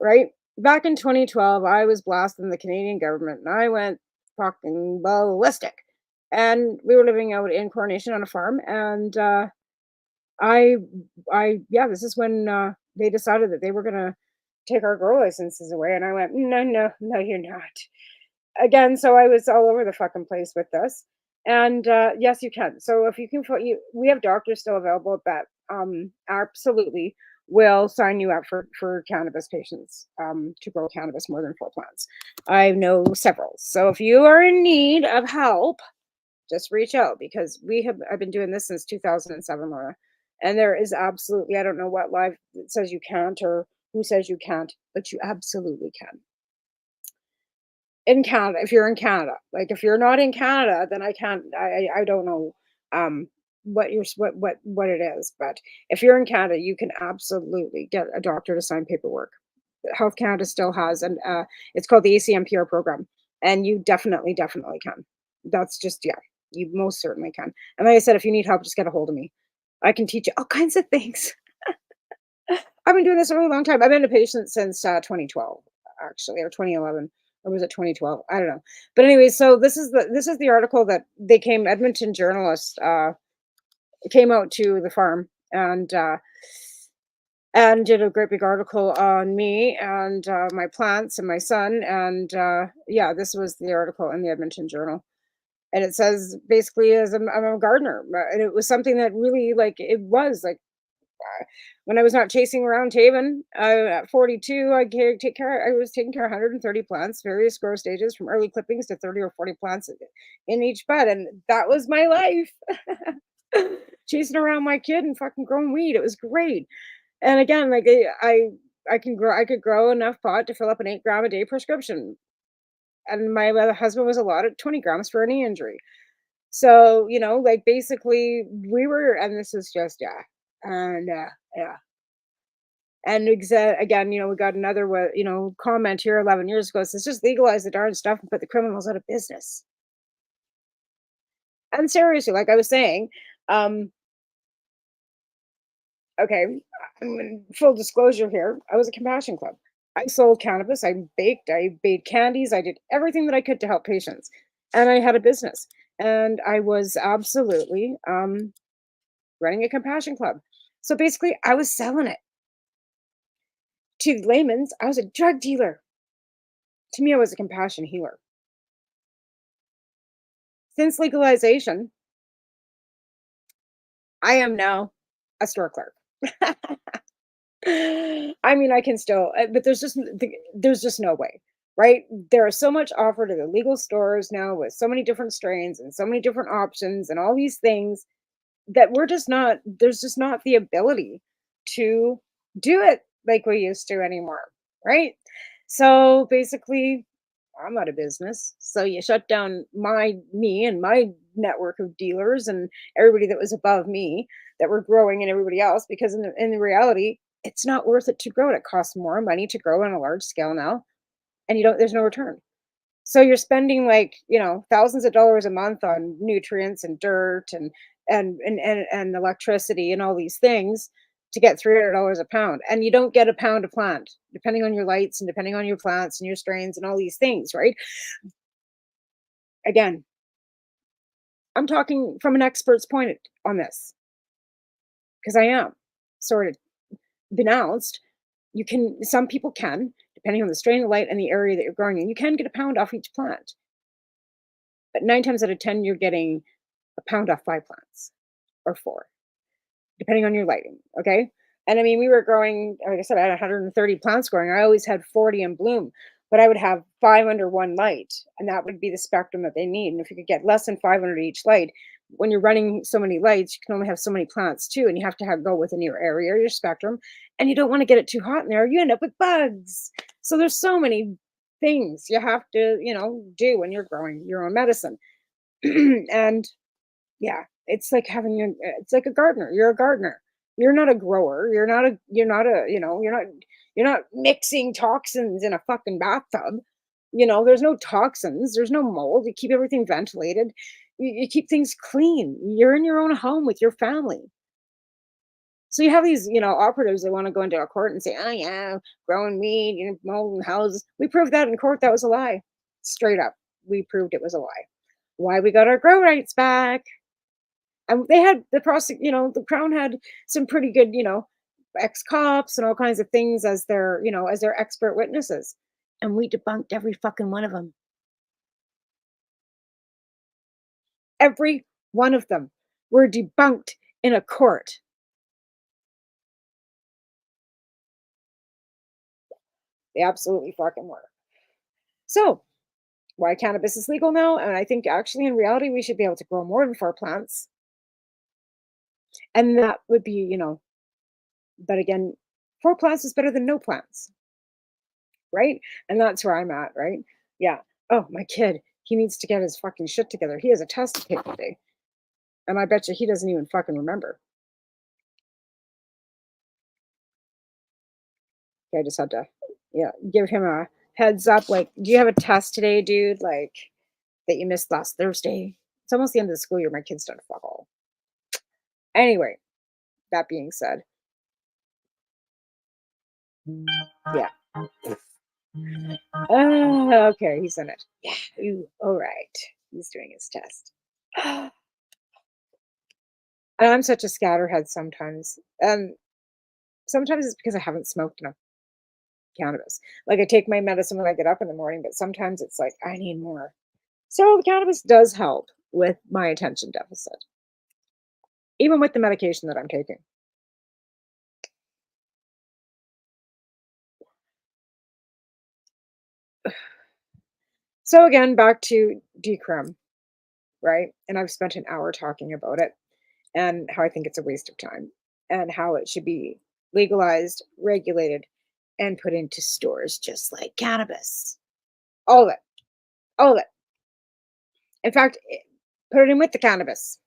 right? Back in 2012, I was blasting the Canadian government and I went fucking ballistic. And we were living out in Coronation on a farm. And I, yeah, this is when they decided that they were going to take our grow licenses away. And I went, no, no, no, you're not. Again, so I was all over the fucking place with this. And yes, you can. So if you can, we have doctors still available that absolutely will sign you up for cannabis patients to grow cannabis more than 4 plants. I know several. So if you are in need of help, just reach out, because I've been doing this since 2007, Laura. And there is absolutely, I don't know what live that says you can't or who says you can't, but you absolutely can. In Canada, if you're in Canada. Like if you're not in Canada, then I can't, I don't know what what it is. But if you're in Canada, you can absolutely get a doctor to sign paperwork. Health Canada still has, and it's called the ACMPR program. And you definitely can. That's just, yeah, you most certainly can. And like I said, if you need help, just get a hold of me. I can teach you all kinds of things. I've been doing this a really long time. I've been a patient since 2012, actually, or 2011, or was it 2012? I don't know. But anyway, so this is the article that they came. Edmonton journalist came out to the farm and did a great big article on me and my plants and my son. And yeah, this was the article in the Edmonton Journal. And it says basically, as I'm a gardener, and it was something that really, like, it was like when I was not chasing around Taven, at 42, I was taking care of 130 plants, various grow stages, from early clippings to 30 or 40 plants in each bed, and that was my life. Chasing around my kid and fucking growing weed. It was great. And again, like I could grow enough pot to fill up an 8 gram a day prescription. And my husband was allotted 20 grams for any injury. So, like basically we were, and this is just, yeah. And yeah. And again, we got another comment here 11 years ago. It says just legalize the darn stuff and put the criminals out of business. And seriously, like I was saying, okay, full disclosure here, I was a compassion club. I sold cannabis, I made candies, I did everything that I could to help patients. And I had a business. And I was absolutely running a compassion club. So basically, I was selling it. To layman's, I was a drug dealer. To me, I was a compassion healer. Since legalization, I am now a store clerk. I mean, I can still, but there's just no way, right? There is so much offered at the legal stores now with so many different strains and so many different options and all these things that there's just not the ability to do it like we used to anymore, right? So basically, I'm out of business. So you shut down me and my network of dealers and everybody that was above me that were growing, and everybody else, because in the reality, it's not worth it to grow it. It costs more money to grow on a large scale now, and there's no return. So you're spending, like, thousands of dollars a month on nutrients and dirt and electricity and all these things to get $300 a pound. And you don't get a pound a plant, depending on your lights and depending on your plants and your strains and all these things, right? Again, I'm talking from an expert's point on this, because I am sort of denounced. Some people can, depending on the strain, the light, and the area that you're growing in, you can get a pound off each plant. But 9 times out of 10, you're getting a pound off 5 plants or 4, depending on your lighting. Okay. And I mean, we were growing, like I said, I had 130 plants growing. I always had 40 in bloom, but I would have 5 under one light, and that would be the spectrum that they need. And if you could get less than 500 each light, when you're running so many lights, you can only have so many plants too, and you have to go within your area, your spectrum, and you don't want to get it too hot in there. You end up with bugs. So there's so many things you have to, do when you're growing your own medicine. And yeah, it's like it's like a gardener. You're a gardener. You're not a grower. You're not mixing toxins in a fucking bathtub. There's no toxins, there's no mold. You keep everything ventilated. You keep things clean. You're in your own home with your family. So you have these, operatives that want to go into a court and say, oh yeah, growing weed, mold in houses. We proved that in court. That was a lie. Straight up. We proved it was a lie. Why we got our grow rights back. And they had the Crown had some pretty good, ex-cops and all kinds of things as their expert witnesses. And we debunked every fucking one of them. Every one of them were debunked in a court. They absolutely fucking were. So, why cannabis is legal now? And I think actually in reality, we should be able to grow more than 4 plants. And that would be, but again, 4 plants is better than no plants. Right? And that's where I'm at, right? Yeah. Oh, my kid, he needs to get his fucking shit together. He has a test to take today. And I bet you he doesn't even fucking remember. Okay, I just had to, give him a heads up. Like, do you have a test today, dude? Like, that you missed last Thursday? It's almost the end of the school year. My kid's done fuck all. Anyway, that being said, yeah. Okay, he's in it. Yeah. Ooh, all right. He's doing his test. And I'm such a scatterhead sometimes. Sometimes it's because I haven't smoked enough cannabis. Like I take my medicine when I get up in the morning, but sometimes it's like I need more. So the cannabis does help with my attention deficit, even with the medication that I'm taking. So again, back to decrim, right? And I've spent an hour talking about it and how I think it's a waste of time and how it should be legalized, regulated, and put into stores just like cannabis. All of it. All of it. In fact, put it in with the cannabis.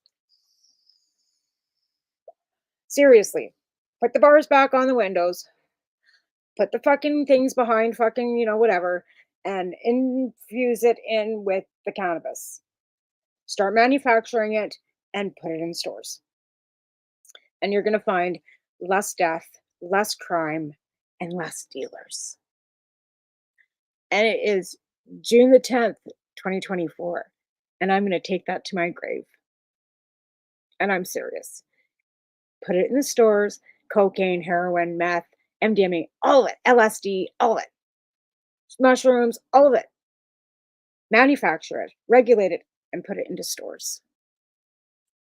Seriously. Put the bars back on the windows. Put the fucking things behind fucking, whatever, and infuse it in with the cannabis. Start manufacturing it and put it in stores. And you're going to find less death, less crime, and less dealers. And it is June the 10th, 2024. And I'm going to take that to my grave. And I'm serious. Put it in the stores, cocaine, heroin, meth, MDMA, all of it, LSD, all of it. Mushrooms, all of it. Manufacture it, regulate it, and put it into stores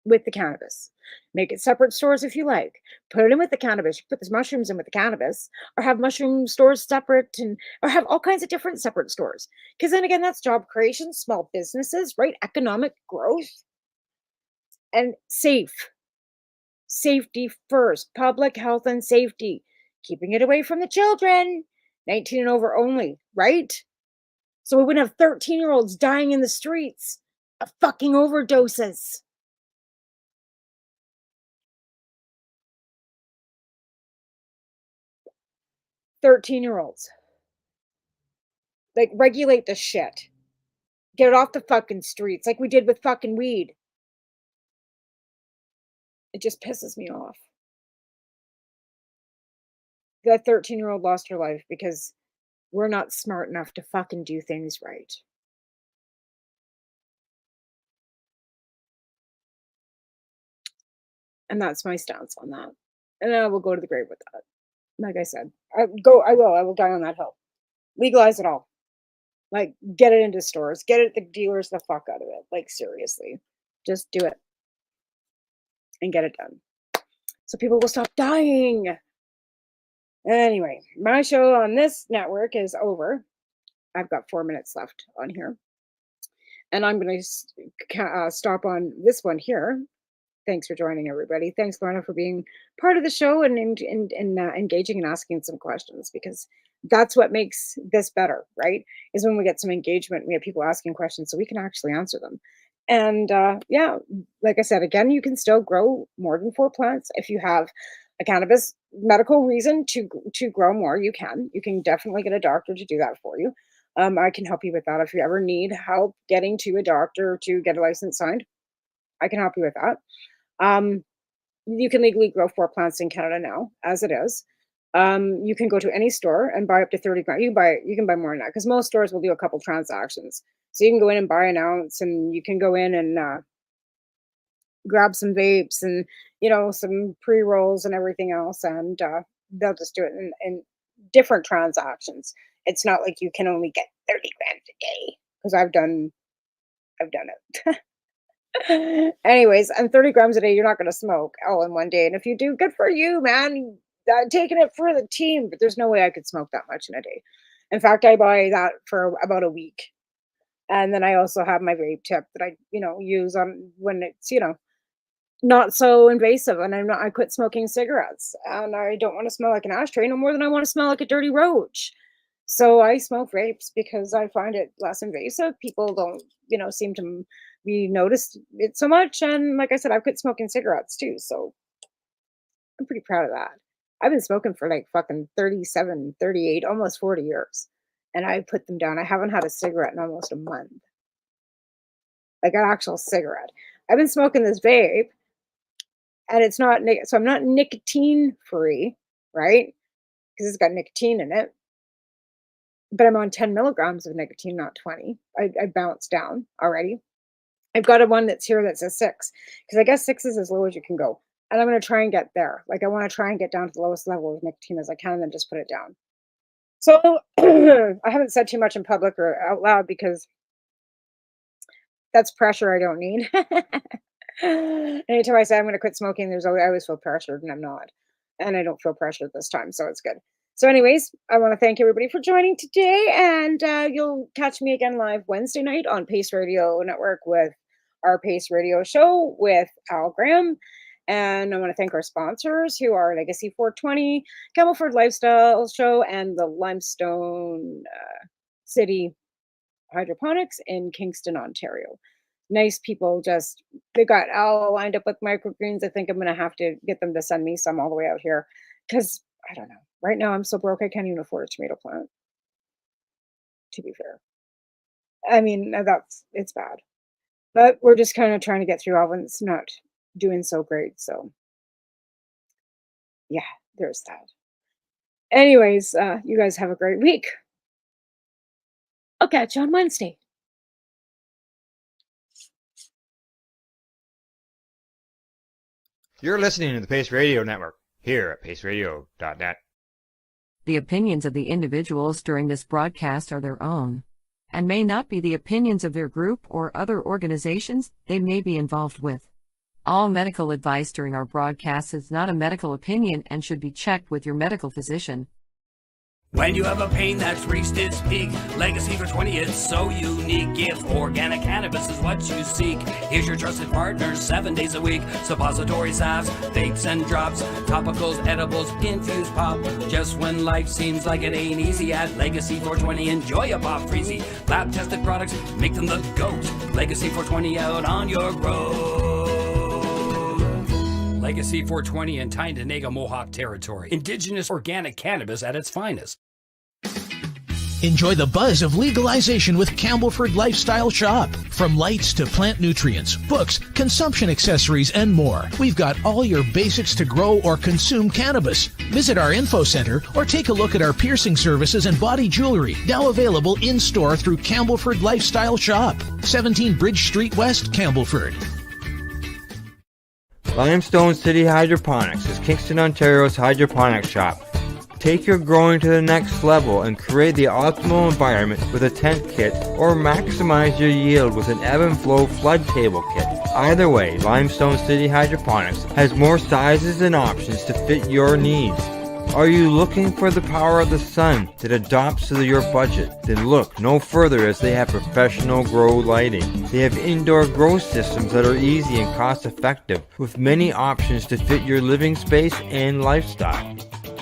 with the cannabis. Make it separate stores if you like. Put it in with the cannabis. Put the mushrooms in with the cannabis, or have mushroom stores separate, or have all kinds of different separate stores. Because then again, that's job creation, small businesses, right? Economic growth, and safe. Safety first. Public health and safety. Keeping it away from the children. 19 and over only, right? So we wouldn't have 13-year-olds dying in the streets of fucking overdoses. Thirteen-year-olds. Like, regulate the shit. Get it off the fucking streets like we did with fucking weed. It just pisses me off. That 13-year-old lost her life because we're not smart enough to fucking do things right. And that's my stance on that. And I will go to the grave with that. Like I said, I will die on that hill. Legalize it all. Like, get it into stores, get it the dealers the fuck out of it. Like, seriously, just do it and get it done so people will stop dying. Anyway, my show on this network is over. I've got 4 minutes left on here, and I'm going to stop on this one here. Thanks for joining, everybody. Thanks, Lorna, for being part of the show and engaging and asking some questions, because that's what makes this better, right? Is when we get some engagement, we have people asking questions so we can actually answer them. And yeah, like I said, again, you can still grow more than 4 plants. If you have a cannabis medical reason to grow more, you can definitely get a doctor to do that for you. I can help you with that. If you ever need help getting to a doctor to get a license signed, I can help you with that. You can legally grow 4 plants in Canada now, as it is. You can go to any store and buy up to 30 grams. You can buy more than that, because most stores will do a couple transactions. So you can go in and buy an ounce, and you can go in and grab some vapes and, some pre-rolls and everything else, and they'll just do it in different transactions. It's not like you can only get 30 grams a day, because I've done it. Anyways, and 30 grams a day, you're not going to smoke all in one day. And if you do, good for you, man. Taking it for the team, but there's no way I could smoke that much in a day. In fact, I buy that for about a week. And then I also have my vape tip that I, use on when it's, not so invasive. And I quit smoking cigarettes, and I don't want to smell like an ashtray no more than I want to smell like a dirty roach. So I smoke vapes because I find it less invasive. People don't, seem to be noticed it so much. And like I said, I've quit smoking cigarettes too. So I'm pretty proud of that. I've been smoking for like fucking 37, 38, almost 40 years. And I put them down. I haven't had a cigarette in almost a month. Like an actual cigarette. I've been smoking this vape, and it's not, so I'm not nicotine free, right? Because it's got nicotine in it. But I'm on 10 milligrams of nicotine, not 20. I bounced down already. I've got a one that's here that says 6, because I guess 6 is as low as you can go. And I'm going to try and get there. Like, I want to try and get down to the lowest level of nicotine as I can, and then just put it down. So I haven't said too much in public or out loud, because that's pressure I don't need. Anytime I say I'm going to quit smoking, I always feel pressured, and I'm not. And I don't feel pressured this time, so it's good. So anyways, I want to thank everybody for joining today, and you'll catch me again live Wednesday night on Pace Radio Network with our Pace Radio show with Al Graham. And I want to thank our sponsors, who are Legacy 420, Campbellford Lifestyle Show, and the Limestone City Hydroponics in Kingston, Ontario. Nice people. They got Al lined up with microgreens. I think I'm going to have to get them to send me some all the way out here, because I don't know. Right now, I'm so broke, I can't even afford a tomato plant, to be fair. I mean, it's bad. But we're just kind of trying to get through all, and it's not doing so great. So, yeah, there's that. Anyways, you guys have a great week. I'll catch you on Wednesday. You're listening to the Pace Radio Network here at paceradio.net. The opinions of the individuals during this broadcast are their own, and may not be the opinions of their group or other organizations they may be involved with. All medical advice during our broadcast is not a medical opinion and should be checked with your medical physician. When you have a pain that's reached its peak, Legacy for 20, it's so unique. If organic cannabis is what you seek, here's your trusted partner 7 days a week. Suppository salves, vapes and drops, topicals, edibles, infused pop. Just when life seems like it ain't easy, at Legacy 420, enjoy a pop freezy. Lab tested products, make them the GOAT. Legacy 420 out on your road. Legacy 420 in Tyendinaga Mohawk territory. Indigenous organic cannabis at its finest. Enjoy the buzz of legalization with Campbellford Lifestyle Shop. From lights to plant nutrients, books, consumption accessories, and more, we've got all your basics to grow or consume cannabis. Visit our info center or take a look at our piercing services and body jewelry, now available in-store through Campbellford Lifestyle Shop, 17 Bridge Street West, Campbellford. Limestone City Hydroponics is Kingston, Ontario's hydroponics shop. Take your growing to the next level and create the optimal environment with a tent kit, or maximize your yield with an ebb and flow flood table kit. Either way, Limestone City Hydroponics has more sizes and options to fit your needs. Are you looking for the power of the sun that adapts to your budget? Then look no further, as they have professional grow lighting. They have indoor grow systems that are easy and cost effective, with many options to fit your living space and lifestyle.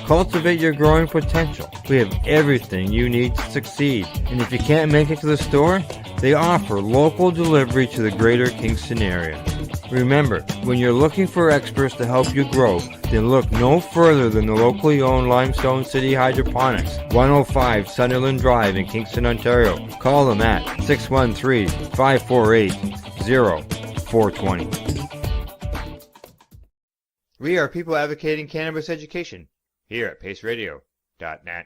Cultivate your growing potential. We have everything you need to succeed. And if you can't make it to the store, they offer local delivery to the greater Kingston area. Remember, when you're looking for experts to help you grow, then look no further than the locally owned Limestone City Hydroponics, 105 Sunderland Drive in Kingston, Ontario. Call them at 613-548-0420. We are people advocating cannabis education here at paceradio.net.